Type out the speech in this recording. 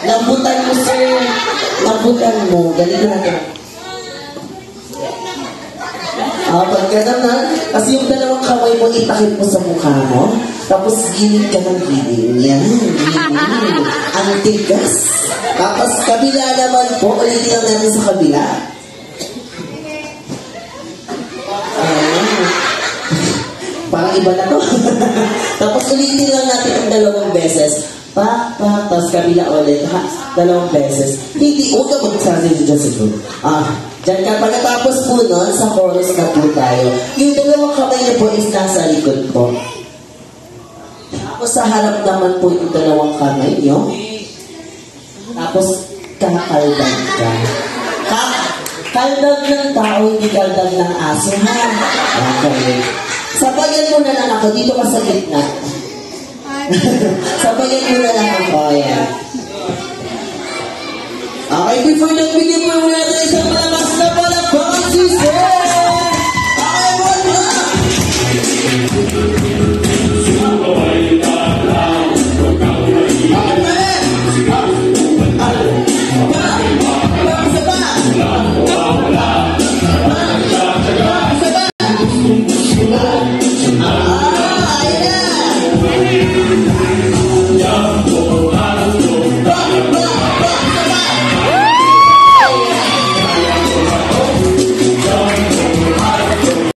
Lambutan mo, sir. Lambutan mo. Ganito natin. Pag gano'n na, kasi yung dalawang kamay mo, itakip mo sa mukha mo. Tapos gilid ka ng gilid. Yan. Ang tigas. Tapos kabila naman po. Ulitin lang natin sa kabila. Parang iba na to. Tapos ulitin lang natin ang dalawang beses. Tapos kabila ulit. Dalawang beses. Hindi, huwag ka magsasabi dyan sa group. Diyan ka, pagkatapos po nun, sa chorus na po tayo. Yung dalawang kamay niyo po is nasa likod po. Tapos sa harap naman po yung dalawang kamay niyo. Tapos, kakaldag ka. Kaldag ng tao, hindi kaldag ng aso, ha? Okay. Sabayan mo na lang ako. Dito ka sa gitna. Sabayan mo na lang ako.